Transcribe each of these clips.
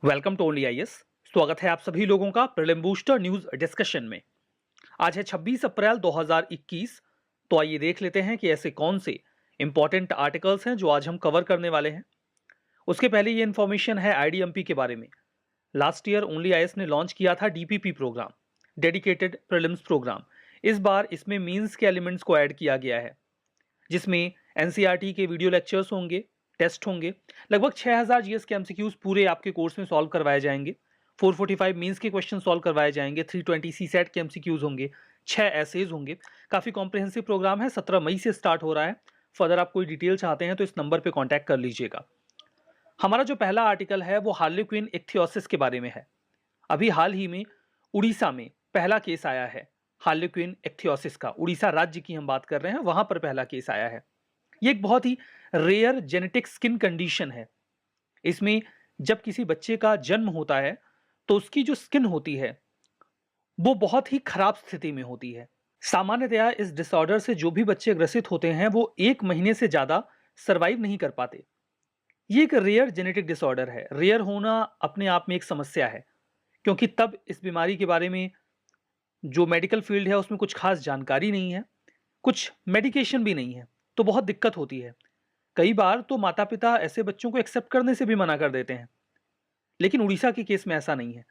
Welcome to only IAS. स्वागत है आप सभी लोगों का प्रीलिम बूस्टर न्यूज डिस्कशन में। आज है 26 अप्रैल 2021। तो आइए देख लेते हैं कि ऐसे कौन से इंपॉर्टेंट आर्टिकल्स हैं जो आज हम कवर करने वाले हैं। उसके पहले ये इन्फॉर्मेशन है आईडीएमपी के बारे में। लास्ट ईयर ओनली आईएएस ने लॉन्च किया था DPP programme, dedicated prelims programme. इस बार इसमें मीन्स के एलिमेंट्स को ऐड किया गया है, जिसमें एनसीईआरटी के वीडियो लेक्चर्स होंगे, टेस्ट होंगे। लगभग 6000 जीएस के एमसीक्यूज पूरे आपके कोर्स में सॉल्व करवाए जाएंगे। 445 मीन्स के क्वेश्चन सॉल्व करवाए जाएंगे। 320 सी सेट के एमसीक्यूज होंगे। 6 एसेज होंगे। काफी कॉम्प्रिहेंसिव प्रोग्राम है। 17 मई से स्टार्ट हो रहा है। फर्दर आप कोई डिटेल चाहते हैं तो इस नंबर पर कॉन्टैक्ट कर लीजिएगा। हमारा जो पहला आर्टिकल है वो हार्लेक्विन इक्थियोसिस के बारे में है। अभी हाल ही में उड़ीसा में पहला केस आया है हार्लेक्विन इक्थियोसिस का। उड़ीसा राज्य की हम बात कर रहे हैं, वहां पर पहला केस आया है। ये एक बहुत ही रेयर जेनेटिक स्किन कंडीशन है। इसमें जब किसी बच्चे का जन्म होता है तो उसकी जो स्किन होती है वो बहुत ही खराब स्थिति में होती है। सामान्यतया इस डिसऑर्डर से जो भी बच्चे ग्रसित होते हैं वो 1 महीने से ज्यादा सरवाइव नहीं कर पाते। ये एक रेयर जेनेटिक डिसऑर्डर है। रेयर होना अपने आप में एक समस्या है, क्योंकि तब इस बीमारी के बारे में जो मेडिकल फील्ड है उसमें कुछ खास जानकारी नहीं है, कुछ मेडिकेशन भी नहीं है, तो बहुत दिक्कत होती है। कई बार तो माता पिता ऐसे बच्चों को एक्सेप्ट करने से भी मना कर देते हैं, लेकिन उड़ीसा के केस में ऐसा नहीं है।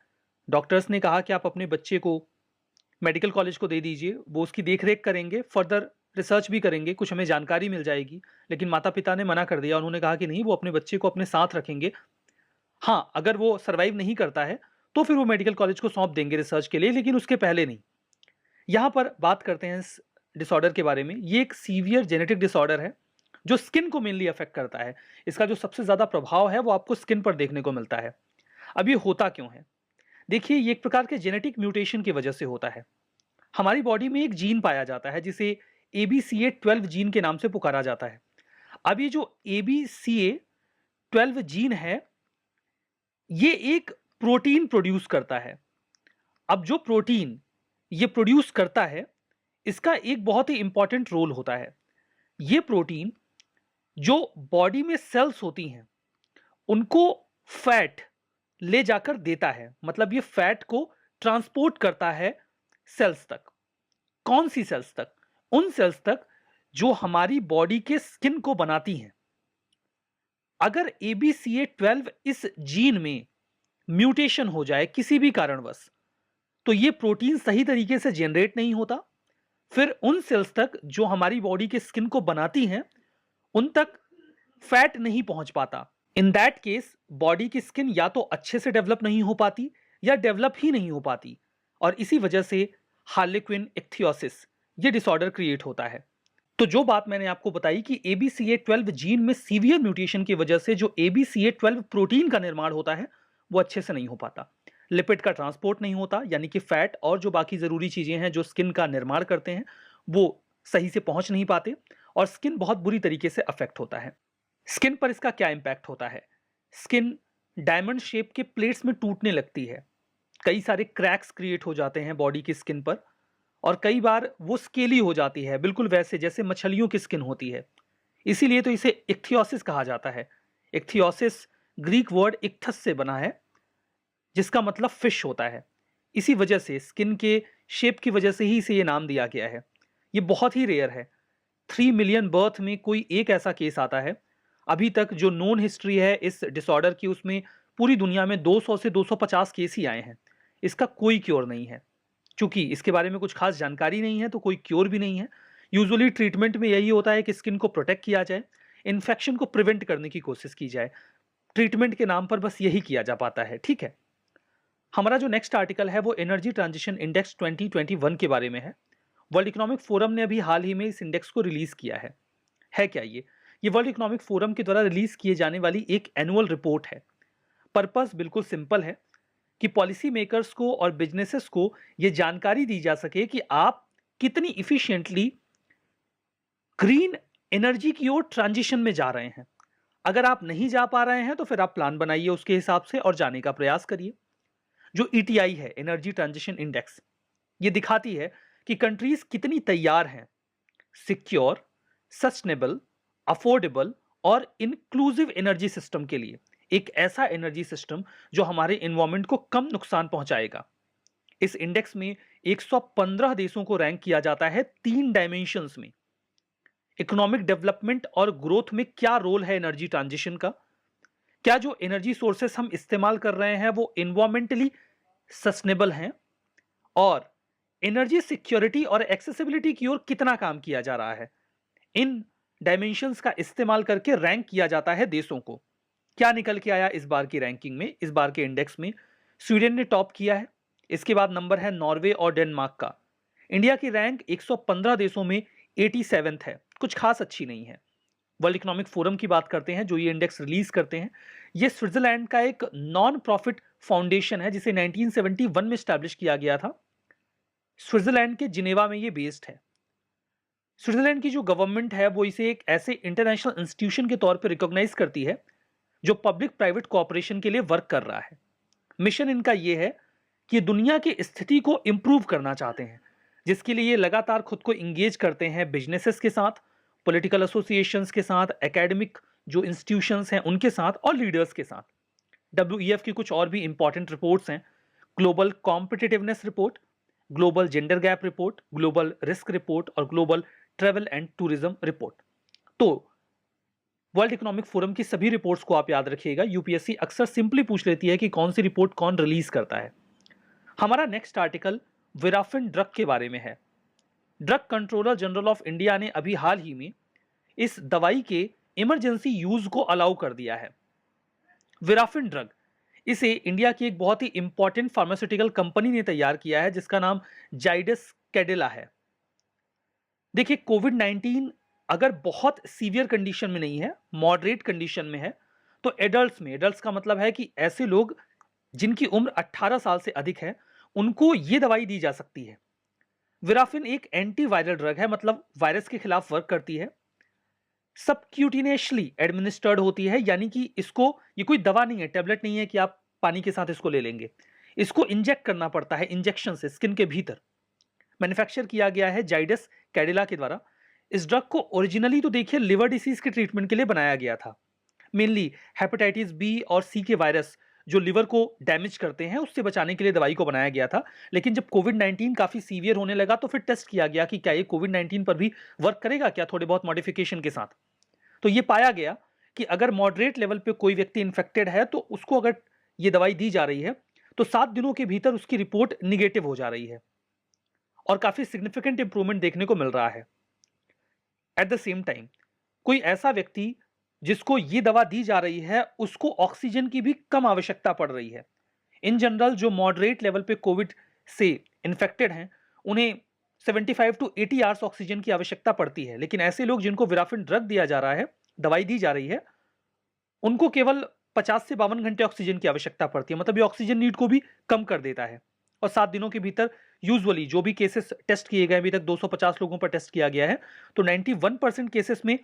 डॉक्टर्स ने कहा कि आप अपने बच्चे को मेडिकल कॉलेज को दे दीजिए, वो उसकी देखरेख करेंगे, फर्दर रिसर्च भी करेंगे, कुछ हमें जानकारी मिल जाएगी। लेकिन माता पिता ने मना कर दिया। उन्होंने कहा कि नहीं, वो अपने बच्चे को अपने साथ रखेंगे। हाँ, अगर वो सर्वाइव नहीं करता है तो फिर वो मेडिकल कॉलेज को सौंप देंगे रिसर्च के लिए, लेकिन उसके पहले नहीं। यहां पर बात करते हैं इस डिसऑर्डर के बारे में। ये एक सीवियर जेनेटिक डिसऑर्डर है जो स्किन को मेनली अफेक्ट करता है। इसका जो सबसे ज्यादा प्रभाव है वो आपको स्किन पर देखने को मिलता है। अब ये होता क्यों है? देखिए, ये एक प्रकार के जेनेटिक म्यूटेशन की वजह से होता है। हमारी बॉडी में एक जीन पाया जाता है जिसे ABCA12 जीन के नाम से पुकारा जाता है। अब ये जो ABCA12 जीन है ये एक प्रोटीन प्रोड्यूस करता है। अब जो प्रोटीन ये प्रोड्यूस करता है इसका एक बहुत ही इंपॉर्टेंट रोल होता है। ये प्रोटीन जो बॉडी में सेल्स होती हैं उनको फैट ले जाकर देता है। मतलब ये फैट को ट्रांसपोर्ट करता है सेल्स तक। कौन सी सेल्स तक? उन सेल्स तक जो हमारी बॉडी के स्किन को बनाती हैं। अगर ABCA12 इस जीन में म्यूटेशन हो जाए किसी भी कारणवश, तो ये प्रोटीन सही तरीके से जनरेट नहीं होता। फिर उन सेल्स तक जो हमारी बॉडी के स्किन को बनाती हैं उन तक फैट नहीं पहुंच पाता। इन दैट केस बॉडी की स्किन या तो अच्छे से डेवलप नहीं हो पाती या डेवलप ही नहीं हो पाती, और इसी वजह से हार्लेक्विन इक्थियोसिस ये डिसऑर्डर क्रिएट होता है। तो जो बात मैंने आपको बताई कि ABCA12 जीन में सीवियर म्यूटेशन की वजह से जो ABCA12 प्रोटीन का निर्माण होता है वो अच्छे से नहीं हो पाता। लिपिड का ट्रांसपोर्ट नहीं होता, यानी कि फैट और जो बाकी जरूरी चीजें हैं जो स्किन का निर्माण करते हैं वो सही से पहुंच नहीं पाते, और स्किन बहुत बुरी तरीके से अफेक्ट होता है। स्किन पर इसका क्या इंपैक्ट होता है? स्किन डायमंड शेप के प्लेट्स में टूटने लगती है। कई सारे क्रैक्स क्रिएट हो जाते हैं बॉडी की स्किन पर, और कई बार वो स्केली हो जाती है, बिल्कुल वैसे जैसे मछलियों की स्किन होती है। इसीलिए तो इसे इक्थियोसिस कहा जाता है। इक्थियोसिस ग्रीक वर्ड इक्थस से बना है, जिसका मतलब फिश होता है। इसी वजह से स्किन के शेप की वजह से ही इसे ये नाम दिया गया है। ये बहुत ही रेयर है। 3 मिलियन बर्थ में कोई एक ऐसा केस आता है। अभी तक जो नोन हिस्ट्री है इस डिसऑर्डर की, उसमें पूरी दुनिया में 200 से 250 केस ही आए हैं। इसका कोई क्योर नहीं है। चूंकि इसके बारे में कुछ खास जानकारी नहीं है तो कोई क्योर भी नहीं है। यूजुअली ट्रीटमेंट में यही होता है कि स्किन को प्रोटेक्ट किया जाए, इन्फेक्शन को प्रिवेंट करने की कोशिश की जाए। ट्रीटमेंट के नाम पर बस यही किया जा पाता है। ठीक है, हमारा जो नेक्स्ट आर्टिकल है वो एनर्जी ट्रांजिशन इंडेक्स 2021 के बारे में है। वर्ल्ड इकोनॉमिक फोरम ने अभी हाल ही में इस इंडेक्स को रिलीज किया है क्या ये वर्ल्ड इकोनॉमिक फोरम के द्वारा रिलीज किए जाने वाली एक एनुअल रिपोर्ट है। पर्पस बिल्कुल सिंपल है कि पॉलिसी मेकर्स को और बिजनेसेस को यह जानकारी दी जा सके कि आप कितनी इफिशिएंटली ग्रीन एनर्जी की ओर ट्रांजिशन में जा रहे हैं। अगर आप नहीं जा पा रहे हैं तो फिर आप प्लान बनाइए उसके हिसाब से और जाने का प्रयास करिए। जो ETI है, एनर्जी ट्रांजिशन इंडेक्स, ये दिखाती है कि कंट्रीज कितनी तैयार हैं सिक्योर, सस्टेनेबल, अफोर्डेबल और इंक्लूसिव एनर्जी सिस्टम के लिए। एक ऐसा एनर्जी सिस्टम जो हमारे एनवायरमेंट को कम नुकसान पहुंचाएगा। इस इंडेक्स में 115 देशों को रैंक किया जाता है 3 डायमेंशंस में। इकोनॉमिक डेवलपमेंट और ग्रोथ में क्या रोल है एनर्जी ट्रांजिशन का, क्या जो एनर्जी सोर्सेस हम इस्तेमाल कर रहे हैं वो एनवायरमेंटली सस्टेनेबल हैं, और एनर्जी सिक्योरिटी और एक्सेसिबिलिटी की ओर कितना काम किया जा रहा है। इन डायमेंशंस का इस्तेमाल करके रैंक किया जाता है देशों को। क्या निकल के आया इस बार की रैंकिंग में, इस बार के इंडेक्स में? स्वीडन ने टॉप किया है, इसके बाद नंबर है नॉर्वे और डेनमार्क का। इंडिया की रैंक 115 देशों में 87th है, कुछ खास अच्छी नहीं है। वर्ल्ड इकोनॉमिक फोरम की बात करते हैं जो ये इंडेक्स रिलीज करते हैं। ये स्विट्जरलैंड का एक नॉन प्रॉफिट फाउंडेशन है जिसे 1971 में स्टैब्लिश किया गया था। स्विट्जरलैंड के जिनेवा में ये बेस्ड है। स्विट्जरलैंड की जो गवर्नमेंट है वो इसे एक ऐसे इंटरनेशनल इंस्टीट्यूशन के तौर पर रिकॉग्नाइज करती है जो पब्लिक प्राइवेट कोऑपरेशन के लिए वर्क कर रहा है। मिशन इनका यह है कि दुनिया की स्थिति को इंप्रूव करना चाहते हैं, जिसके लिए ये लगातार खुद को इंगेज करते हैं बिजनेसेस के साथ, पॉलिटिकल एसोसिएशंस के साथ, एकेडमिक जो इंस्टीट्यूशंस हैं उनके साथ और लीडर्स के साथ। WEF की कुछ और भी इंपॉर्टेंट रिपोर्ट्स हैं: global competitiveness report, global gender gap report, global risk report और global travel and tourism report. तो वर्ल्ड इकोनॉमिक फोरम की सभी रिपोर्ट्स को आप याद रखिएगा। यूपीएससी अक्सर सिंपली पूछ लेती है कि कौन सी रिपोर्ट कौन रिलीज करता है। हमारा नेक्स्ट आर्टिकल विराफिन ड्रग के बारे में है। Drug controller general of India ने अभी हाल ही में इस दवाई के इमरजेंसी यूज को अलाउ कर दिया है। विराफिन ड्रग, इसे इंडिया की एक बहुत ही इंपॉर्टेंट फार्मास्यूटिकल कंपनी ने तैयार किया है जिसका नाम जाइडस कैडिला है। देखिए, कोविड-19 अगर बहुत सीवियर कंडीशन में नहीं है, मॉडरेट कंडीशन में है, तो एडल्ट्स में, एडल्ट्स का मतलब है कि ऐसे लोग जिनकी उम्र 18 साल से अधिक है, उनको यह दवाई दी जा सकती है। विराफिन एक एंटीवायरल ड्रग है, मतलब वायरस के खिलाफ वर्क करती है। सबक्यूटिनेशली एडमिनिस्टर्ड होती है, यानी कि इसको, ये कोई दवा नहीं है, टेबलेट नहीं है कि आप पानी के साथ इसको ले लेंगे। इसको इंजेक्ट करना पड़ता है इंजेक्शन से स्किन के भीतर। मैन्युफैक्चर किया गया है जाइडस कैडिला के द्वारा। इस ड्रग को ओरिजिनली तो देखिए लिवर डिसीज के ट्रीटमेंट के लिए बनाया गया था। मेनली हेपेटाइटिस बी और सी के वायरस जो लिवर को डैमेज करते हैं उससे बचाने के लिए दवाई को बनाया गया था। लेकिन जब कोविड-19 काफी सीवियर होने लगा तो फिर टेस्ट किया गया कि क्या ये कोविड-19 पर भी वर्क करेगा क्या, थोड़े बहुत मॉडिफिकेशन के साथ। तो ये पाया गया कि अगर मॉडरेट लेवल पे कोई व्यक्ति इन्फेक्टेड है तो उसको अगर ये दवाई दी जा रही है तो 7 दिनों के भीतर उसकी रिपोर्ट निगेटिव हो जा रही है और काफी सिग्निफिकेंट इंप्रूवमेंट देखने को मिल रहा है। एट द सेम टाइम कोई ऐसा व्यक्ति जिसको ये दवा दी जा रही है उसको ऑक्सीजन की भी कम आवश्यकता पड़ रही है। इन जनरल जो मॉडरेट लेवल पे कोविड से इन्फेक्टेड हैं उन्हें 75 टू 80 आवर्स ऑक्सीजन की आवश्यकता पड़ती है, लेकिन ऐसे लोग जिनको विराफिन ड्रग दिया जा रहा है, दवाई दी जा रही है, उनको केवल 50 से 52 घंटे ऑक्सीजन की आवश्यकता पड़ती है। मतलब ये ऑक्सीजन नीड को भी कम कर देता है। और 7 दिनों के भीतर यूजुअली जो भी केसेस टेस्ट किए गए, अभी तक 250 लोगों पर टेस्ट किया गया है, तो 91% केसेस में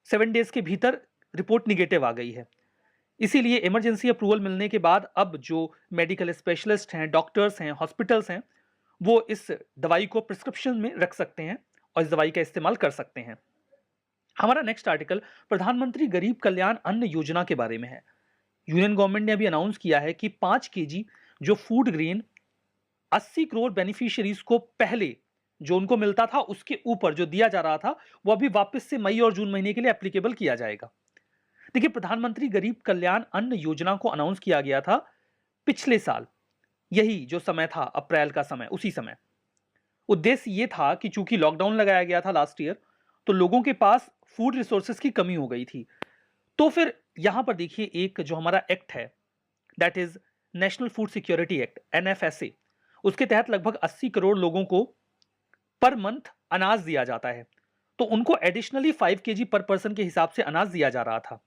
7 डेज के भीतर रिपोर्ट निगेटिव आ गई है। इसीलिए इमरजेंसी अप्रूवल मिलने के बाद अब जो मेडिकल स्पेशलिस्ट हैं, डॉक्टर्स हैं, हॉस्पिटल्स हैं, वो इस दवाई को प्रिस्क्रिप्शन में रख सकते हैं और इस दवाई का इस्तेमाल कर सकते हैं। हमारा नेक्स्ट आर्टिकल प्रधानमंत्री गरीब कल्याण अन्न योजना के बारे में है। यूनियन गवर्नमेंट ने अभी अनाउंस किया है कि 5 केजी जो फूड ग्रेन 80 करोड़ बेनिफिशियरीज को पहले जो उनको मिलता था उसके ऊपर जो दिया जा रहा था वो अभी वापस से मई और जून महीने के लिए एप्लीकेबल किया जाएगा। देखिए, प्रधानमंत्री गरीब कल्याण अन्न योजना को अनाउंस किया गया था पिछले साल, यही जो समय था अप्रैल का समय, उसी समय। उद्देश्य ये था कि चूंकि लॉकडाउन लगाया गया था लास्ट ईयर, तो लोगों के पास फूड रिसोर्सेज की कमी हो गई थी। तो फिर यहां पर देखिए एक जो हमारा एक्ट है, that is national food security act, NFSA, उसके तहत लगभग 80 करोड़ लोगों को पर मंथ अनाज दिया जाता है। तो उनको एडिशनली 5 केजी पर पर्सन के हिसाब से अनाज दिया जा रहा था।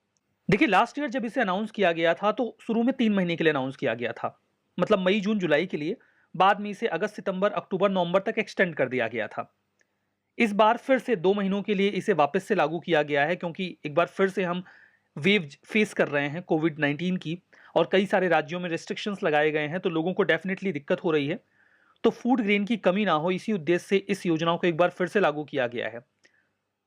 देखिए, लास्ट ईयर जब इसे अनाउंस किया गया था तो शुरू में 3 महीने के लिए अनाउंस किया गया था, मतलब मई जून जुलाई के लिए। बाद में इसे अगस्त सितंबर अक्टूबर नवंबर तक एक्सटेंड कर दिया गया था। इस बार फिर से 2 महीनों के लिए इसे वापस से लागू किया गया है, क्योंकि एक बार फिर से हम वेव फेस कर रहे हैं कोविड-19 की और कई सारे राज्यों में रिस्ट्रिक्शंस लगाए गए हैं, तो लोगों को डेफिनेटली दिक्कत हो रही है। तो फूड ग्रेन की कमी ना हो, इसी उद्देश्य से इस योजना को एक बार फिर से लागू किया गया है।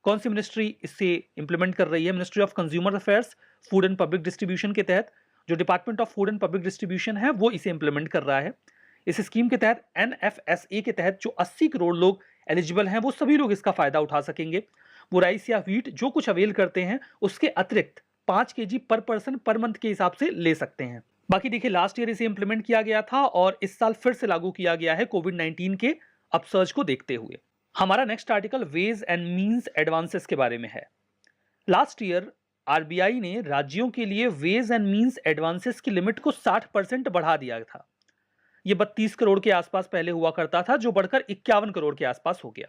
कौन सी मिनिस्ट्री इससे इंप्लीमेंट कर रही है? Ministry of consumer affairs, food and public distribution के तहत जो department of food and public distribution है वो इसे इंप्लीमेंट कर रहा है। इस स्कीम के तहत एनएफएसए के तहत जो 80 करोड़ लोग एलिजिबल हैं वो सभी लोग इसका फायदा उठा सकेंगे। वो राइस या व्हीट जो कुछ अवेल करते हैं उसके अतिरिक्त 5 केजी पर पर्सन पर मंथ के हिसाब से ले सकते हैं। बाकी देखिए लास्ट ईयर इसे इंप्लीमेंट किया गया था और इस साल फिर से लागू किया गया है कोविड-19 के अपसर्ज को देखते हुए। हमारा next article ways and means advances के बारे में है। लास्ट ईयर आरबीआई ने राज्यों के लिए वेज एंड मींस एडवांसेस की लिमिट को 60% बढ़ा दिया था। यह 32 करोड़ के आसपास पहले हुआ करता था, जो बढ़कर 51 करोड़ के आसपास हो गया।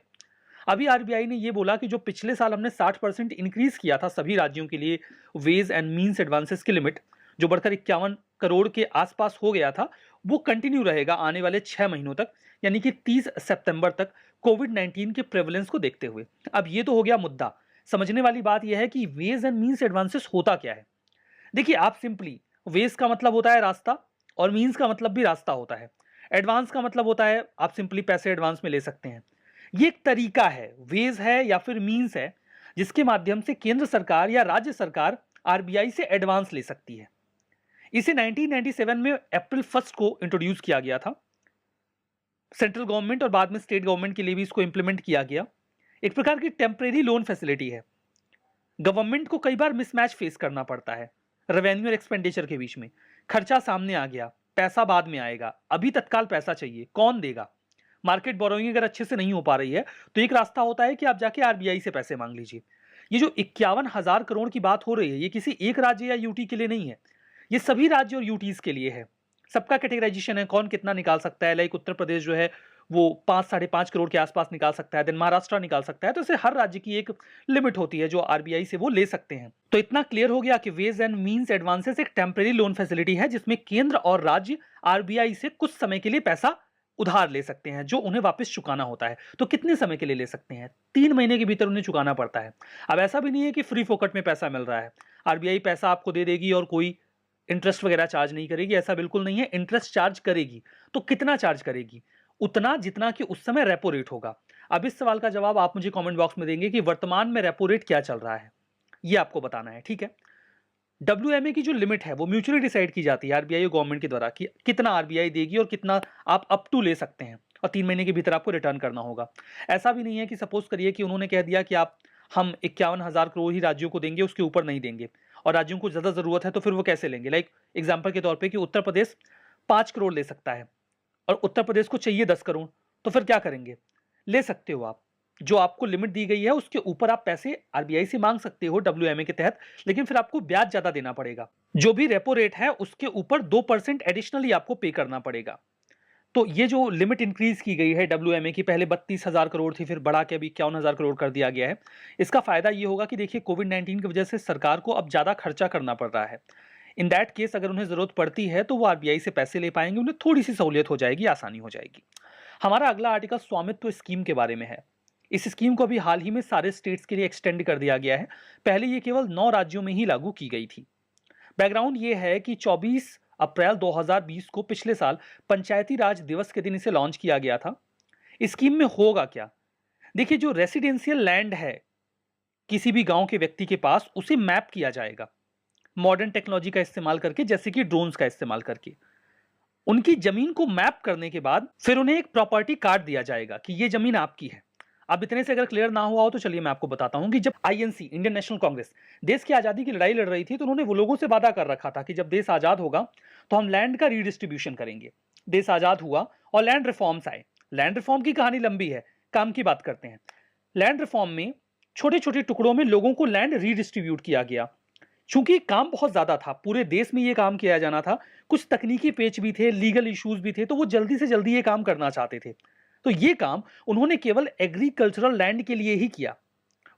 अभी आरबीआई ने यह बोला कि जो पिछले साल हमने 60% इंक्रीज किया था सभी राज्यों के लिए वेज एंड मींस एडवांसेस की लिमिट, जो बढ़कर 51 करोड़ के आसपास हो गया था, वो कंटिन्यू रहेगा आने वाले 6 महीनों तक, यानी कि 30 सितंबर तक कोविड-19 के प्रेवलेंस को देखते हुए। अब ये तो हो गया मुद्दा। समझने वाली बात यह है कि वेज एंड मींस एडवांसेस होता क्या है। देखिए आप सिंपली, वेज का मतलब होता है रास्ता और मींस का मतलब भी रास्ता होता है। एडवांस का मतलब होता है आप सिंपली पैसे एडवांस में ले सकते हैं। ये एक तरीका है, वेज है या फिर मींस है, जिसके माध्यम से केंद्र सरकार या राज्य सरकार आरबीआई से एडवांस ले सकती है। इसे 1997 में अप्रैल 1 को इंट्रोड्यूस किया गया था। सेंट्रल गवर्नमेंट और बाद में स्टेट गवर्नमेंट के लिए भी इसको इंप्लीमेंट किया गया। एक प्रकार की टेम्परेरी लोन फैसिलिटी है। गवर्नमेंट को कई बार मिसमैच फेस करना पड़ता है रेवेन्यू और एक्सपेंडिचर के बीच में। खर्चा सामने आ गया, पैसा बाद में आएगा, अभी तत्काल पैसा चाहिए, कौन देगा। मार्केट बोरोइंग अगर अच्छे से नहीं हो पा रही है तो एक रास्ता होता है कि आप जाके आरबीआई से पैसे मांग लीजिए। ये जो 51,000 करोड़ की बात हो रही है, ये किसी एक राज्य या यूटी के लिए नहीं है, ये सभी राज्य और यूटीज के लिए है। सबका कैटेगराइजेशन है, कौन कितना निकाल सकता है। लाइक उत्तर प्रदेश जो है वो 5-5.5 करोड़ के आसपास निकाल सकता है, देन महाराष्ट्र निकाल सकता है। तो इसे हर राज्य की एक लिमिट होती है जो आरबीआई से वो ले सकते हैं। तो इतना क्लियर हो गया कि वेज एंड मींस एडवांसेस एक टेम्परेरी लोन फैसिलिटी है, जिसमें केंद्र और राज्य आरबीआई से कुछ समय के लिए पैसा उधार ले सकते हैं, जो उन्हें वापस चुकाना होता है। तो कितने समय के लिए ले सकते हैं? 3 महीने के भीतर उन्हें चुकाना पड़ता है। अब ऐसा भी नहीं है कि फ्री फोकट में पैसा मिल रहा है। आरबीआई पैसा आपको दे देगी और कोई इंटरेस्ट वगैरह चार्ज नहीं करेगी, ऐसा बिल्कुल नहीं है। इंटरेस्ट चार्ज करेगी, तो कितना चार्ज करेगी? उतना जितना कि उस समय रेपो रेट होगा। अब इस सवाल का जवाब आप मुझे कमेंट बॉक्स में देंगे कि वर्तमान में रेपो रेट क्या चल रहा है, ये आपको बताना है, ठीक है। डब्ल्यूएमए की जो लिमिट है वो म्यूचुअली डिसाइड की जाती है आरबीआई और गवर्नमेंट के द्वारा कि कितना आरबीआई देगी और कितना आप अप टू ले सकते हैं, और 3 महीने के भीतर आपको रिटर्न करना होगा। ऐसा भी नहीं है कि सपोज करिए कि उन्होंने कह दिया कि आप हम 51,000 करोड़ ही राज्यों को देंगे, उसके ऊपर नहीं देंगे, और राज्यों को ज्यादा जरूरत है तो फिर वो कैसे लेंगे। लाइक एग्जाम्पल के तौर पर कि उत्तर प्रदेश 5 करोड़ ले सकता है और उत्तर प्रदेश को चाहिए 10 करोड़, तो फिर क्या करेंगे? ले सकते हो आप, जो आपको लिमिट दी गई है उसके ऊपर आप पैसे आरबीआई से मांग सकते हो डब्ल्यूएमए के तहत, लेकिन फिर आपको ब्याज ज्यादा देना पड़ेगा। जो भी रेपो रेट है उसके ऊपर 2% एडिशनली आपको पे करना पड़ेगा। तो ये जो लिमिट इंक्रीज की गई है डब्ल्यूएमए की, पहले 32,000 करोड़ थी, फिर बढ़ा के अभी 51,000 करोड़ कर दिया गया है। इसका फायदा ये होगा कि देखिए कोविड-19 की वजह से सरकार को अब ज्यादा खर्चा करना पड़ रहा है। इन दैट केस अगर उन्हें जरूरत पड़ती है तो वो आरबीआई से पैसे ले पाएंगे, उन्हें थोड़ी सी सहूलियत हो जाएगी, आसानी हो जाएगी। हमारा अगला आर्टिकल स्वामित्व स्कीम के बारे में है। इस स्कीम को अभी हाल ही में सारे स्टेट्स के लिए एक्सटेंड कर दिया गया है। पहले ये केवल 9 राज्यों में ही लागू की गई थी। बैकग्राउंड ये है कि 24 अप्रैल 2020 को पिछले साल पंचायती राज दिवस के दिन इसे लॉन्च किया गया था। इस स्कीम में होगा क्या? देखिए जो रेसिडेंशियल लैंड है किसी भी गांव के व्यक्ति के पास, उसे मैप किया जाएगा मॉडर्न टेक्नोलॉजी का इस्तेमाल करके, जैसे कि ड्रोन्स का इस्तेमाल करके। उनकी जमीन को मैप करने के बाद फिर उन्हें एक प्रॉपर्टी कार्ड दिया जाएगा कि ये जमीन आपकी है। अब इतने से अगर क्लियर ना हुआ हो तो चलिए मैं आपको बताता हूं कि जब आईएनसी, इंडियन नेशनल कांग्रेस, देश की आजादी की लड़ाई लड़ रही थी तो उन्होंने वो लोगों से वादा कर रखा था कि जब देश आजाद होगा तो हम लैंड का रीडिस्ट्रीब्यूशन करेंगे। देश आजाद हुआ और लैंड रिफॉर्म्स आए। लैंड रिफॉर्म की कहानी लंबी है, काम की बात करते हैं। लैंड रिफॉर्म में छोटे छोटे टुकड़ों में लोगों को लैंड रीडिस्ट्रीब्यूट किया गया। चूंकि काम बहुत ज्यादा था, पूरे देश में ये काम किया जाना था, कुछ तकनीकी पेच भी थे, लीगल इश्यूज भी थे, तो वो जल्दी से जल्दी ये काम करना चाहते थे। तो ये काम उन्होंने केवल एग्रीकल्चरल लैंड के लिए ही किया।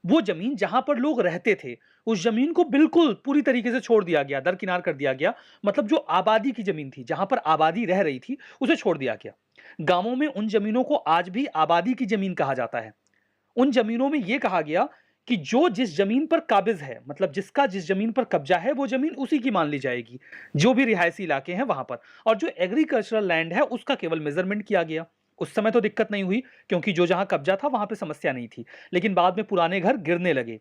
वो जमीन जहां पर लोग रहते थे उस जमीन को बिल्कुल पूरी तरीके से छोड़ दिया गया, दरकिनार कर दिया गया। मतलब जो आबादी की जमीन थी, जहां पर आबादी रह रही थी, उसे छोड़ दिया गया। गांवों में उन जमीनों को आज भी आबादी की जमीन कहा जाता है। उन जमीनों में यह कहा गया कि जो जिस जमीन पर काबिज है, मतलब जिसका जिस जमीन पर कब्जा है, वो जमीन उसी की मान ली जाएगी, जो भी रिहायशी इलाके हैं वहां पर। और जो एग्रीकल्चरल लैंड है उसका केवल मेजरमेंट किया गया। उस समय तो दिक्कत नहीं हुई क्योंकि जो जहां कब्जा था वहां पे समस्या नहीं थी, लेकिन बाद में पुराने घर गिरने लगे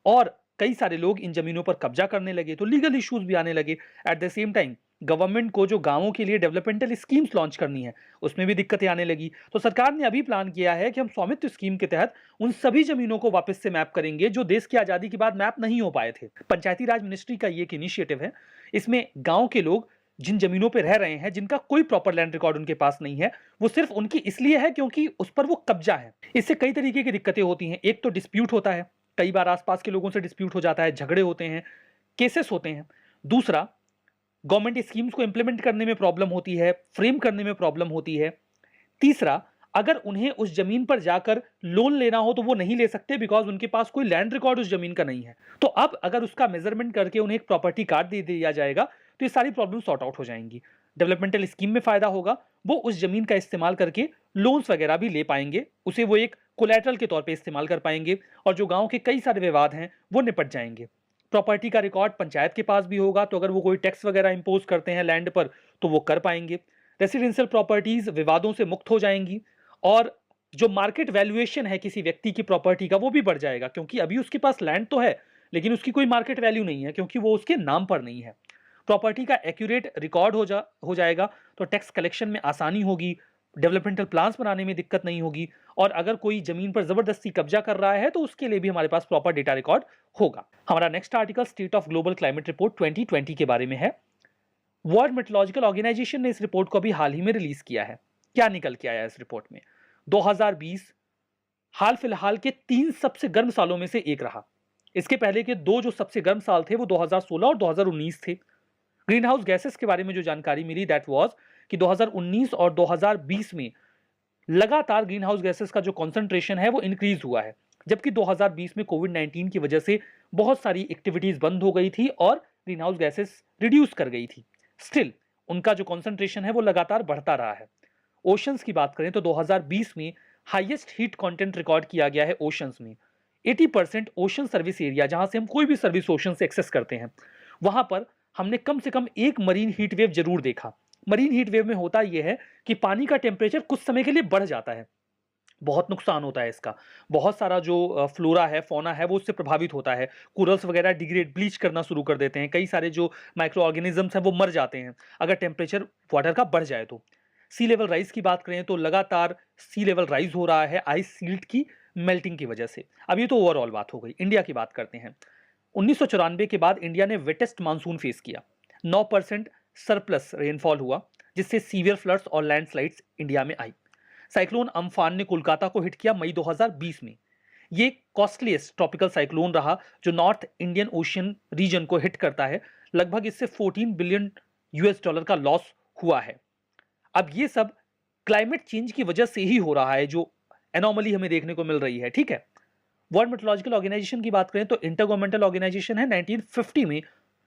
और कई सारे लोग इन जमीनों पर कब्जा करने लगे, तो लीगल इश्यूज भी आने लगे। At the same time government को जो गांवों के लिए डेवलपमेंटल स्कीम्स लॉन्च करनी है, उसमें भी दिक्कतें आने लगी। तो सरकार ने अभी प्लान किया है कि हम स्वामित्व स्कीम के तहत उन सभी जमीनों को वापस से मैप करेंगे जो देश की आजादी के बाद मैप नहीं हो पाए थे। पंचायती राज मिनिस्ट्री का ये एक इनिशिएटिव है। इसमें गांव के लोग जिन जमीनों पर रह रहे हैं, जिनका कोई प्रॉपर लैंड रिकॉर्ड उनके पास नहीं है, वो सिर्फ उनकी इसलिए है क्योंकि उस पर वो कब्जा है। इससे कई तरीके की दिक्कतें होती हैं। एक तो डिस्प्यूट होता है, कई बार आसपास के लोगों से डिस्प्यूट हो जाता है, झगड़े होते हैं, केसेस होते हैं। दूसरा, गवर्नमेंट स्कीम्स को इंप्लीमेंट करने में प्रॉब्लम होती है, फ्रेम करने में प्रॉब्लम होती है। तीसरा, अगर उन्हें उस जमीन पर जाकर लोन लेना हो तो वो नहीं ले सकते, बिकॉज उनके पास कोई लैंड रिकॉर्ड उस जमीन का नहीं है। तो अब अगर उसका मेजरमेंट करके उन्हें एक प्रॉपर्टी कार्ड दे दिया जाएगा तो ये सारी प्रॉब्लम सॉर्ट आउट हो जाएंगी। डेवलपमेंटल स्कीम में फायदा होगा, वो उस जमीन का इस्तेमाल करके लोन्स वगैरह भी ले पाएंगे, उसे वो एक कोलैटरल के तौर पे इस्तेमाल कर पाएंगे, और जो गांव के कई सारे विवाद हैं वो निपट जाएंगे। प्रॉपर्टी का रिकॉर्ड पंचायत के पास भी होगा, तो अगर वो कोई टैक्स वगैरह इंपोज करते हैं लैंड पर तो वो कर पाएंगे। रेसिडेंशियल प्रॉपर्टीज विवादों से मुक्त हो जाएंगी, और जो मार्केट वैल्यूएशन है किसी व्यक्ति की प्रॉपर्टी का वो भी बढ़ जाएगा, क्योंकि अभी उसके पास लैंड तो है लेकिन उसकी कोई मार्केट वैल्यू नहीं है क्योंकि वो उसके नाम पर नहीं है। प्रॉपर्टी का एक्यूरेट रिकॉर्ड हो जाएगा, तो टैक्स कलेक्शन में आसानी होगी, डेवलपमेंटल प्लान्स बनाने में दिक्कत नहीं होगी, और अगर कोई जमीन पर जबरदस्ती कब्जा कर रहा है तो उसके लिए भी हमारे पास प्रॉपर डेटा रिकॉर्ड होगा। हमारा next article state of global climate report 2020 के बारे में है। वर्ल्ड मेट्रोलॉजिकल ऑर्गेनाइजेशन ने इस रिपोर्ट को अभी हाल ही में रिलीज किया है। क्या निकल के आया इस रिपोर्ट में? 2020 हाल फिलहाल के 3 सबसे गर्म सालों में से एक रहा। इसके पहले के 2 जो सबसे गर्म साल थे वो 2016 और 2019 थे। ग्रीन हाउस गैसेस के बारे में जो जानकारी मिली दैट वाज कि 2019 और 2020 में लगातार ग्रीन हाउस गैसेस का जो कॉन्सेंट्रेशन है वो इंक्रीज हुआ है, जबकि 2020 में कोविड-19 की वजह से बहुत सारी एक्टिविटीज बंद हो गई थी और ग्रीन हाउस गैसेस रिड्यूस कर गई थी। स्टिल उनका जो कॉन्सेंट्रेशन है वो लगातार बढ़ता रहा है। ओशंस की बात करें तो 2020 में हाईएस्ट हीट कंटेंट रिकॉर्ड किया गया है ओशंस में। 80% ओशन सर्विस एरिया, जहां से हम कोई भी सर्विस ओशन से एक्सेस करते हैं, वहां पर हमने कम से कम एक मरीन हीट वेव जरूर देखा। मरीन हीट वेव में होता यह है कि पानी का टेम्परेचर कुछ समय के लिए बढ़ जाता है, बहुत नुकसान होता है इसका। बहुत सारा जो फ्लोरा है, फौना है, वो उससे प्रभावित होता है। कोरल्स वगैरह डिग्रेड, ब्लीच करना शुरू कर देते हैं। कई सारे जो माइक्रो ऑर्गेनिजम्स हैं वो मर जाते हैं अगर टेम्परेचर वाटर का बढ़ जाए तो। सी लेवल राइज की बात करें तो लगातार सी लेवल राइज हो रहा है आइस सील्ट की मेल्टिंग की वजह से। अब ये तो ओवरऑल बात हो गई। इंडिया की बात करते हैं। 1994 के बाद इंडिया ने वेटेस्ट मानसून फेस किया। 9% सरप्लस रेनफॉल हुआ, जिससे सीवियर फ्लड्स और लैंडस्लाइड्स इंडिया में आई। साइक्लोन अम्फान ने कोलकाता को हिट किया मई 2020 में। ये कॉस्टलीस्ट ट्रॉपिकल साइक्लोन रहा जो नॉर्थ इंडियन ओशियन रीजन को हिट करता है। लगभग इससे $14 बिलियन US का लॉस हुआ है। अब ये सब क्लाइमेट चेंज की वजह से ही हो रहा है, जो एनोमली हमें देखने को मिल रही है। ठीक है, वर्ल्ड मेट्रोलॉजिकल ऑर्गेनाइजेशन की बात करें तो इंटरगवर्नमेंटल ऑर्गेनाइजेशन है। 1950 में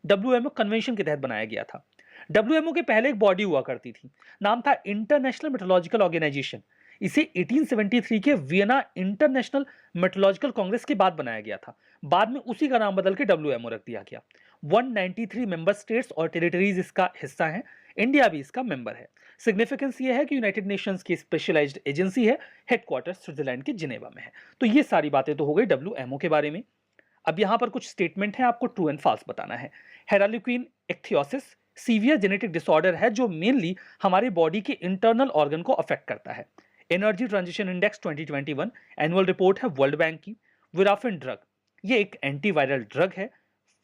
WMO कन्वेंशन के तहत बनाया गया था। WMO के पहले एक बॉडी हुआ करती थी, नाम था इंटरनेशनल मेट्रोलॉजिकल ऑर्गेनाइजेशन। इसे 1873 के वियना इंटरनेशनल मेट्रोलॉजिकल कांग्रेस के बाद बनाया गया था। बाद में उसी का नाम बदल के WMO रख दिया गया। 193 मेंबर स्टेट्स और टेरिटरीज इसका हिस्सा हैं। इंडिया भी इसका मेंबर है। सिग्निफिकेंस ये है कि यूनाइटेड नेशंस की स्पेशलाइज्ड एजेंसी है, हेडक्वार्टर स्विट्जरलैंड के जिनेवा में है। तो ये सारी बातें तो हो गई WMO के बारे में। अब यहां पर कुछ स्टेटमेंट है, आपको ट्रू एंड फॉल्स बताना है। हेराल्यूकिन इक्थियोसिस सीवियर जेनेटिक डिसऑर्डर है जो मेनली हमारे बॉडी के इंटरनल ऑर्गन को अफेक्ट करता है। Energy transition index 2021 annual report है वर्ल्ड बैंक की। विराफिन ड्रग, ये एक एंटीवायरल ड्रग है।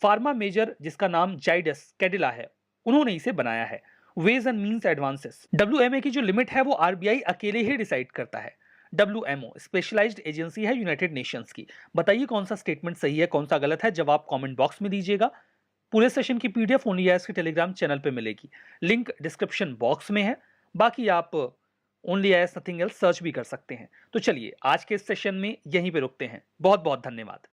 फार्मा मेजर जिसका नाम जाइडस कैडिला है, उन्होंने इसे बनाया है। Ways and means advances, WMA की जो लिमिट है वो RBI अकेले ही डिसाइड करता है। WMO स्पेशलाइज्ड एजेंसी है यूनाइटेड नेशंस की। बताइए कौन सा स्टेटमेंट सही है, कौन सा गलत है, जवाब कमेंट बॉक्स में दीजिएगा। पूरे सेशन की PDF ओनली आईएएस के टेलीग्राम चैनल पे मिलेगी, लिंक डिस्क्रिप्शन बॉक्स में है। बाकी आप only IAS nothing else search भी कर सकते हैं। तो चलिए आज के इस सेशन में यहीं पे रुकते हैं। बहुत बहुत धन्यवाद।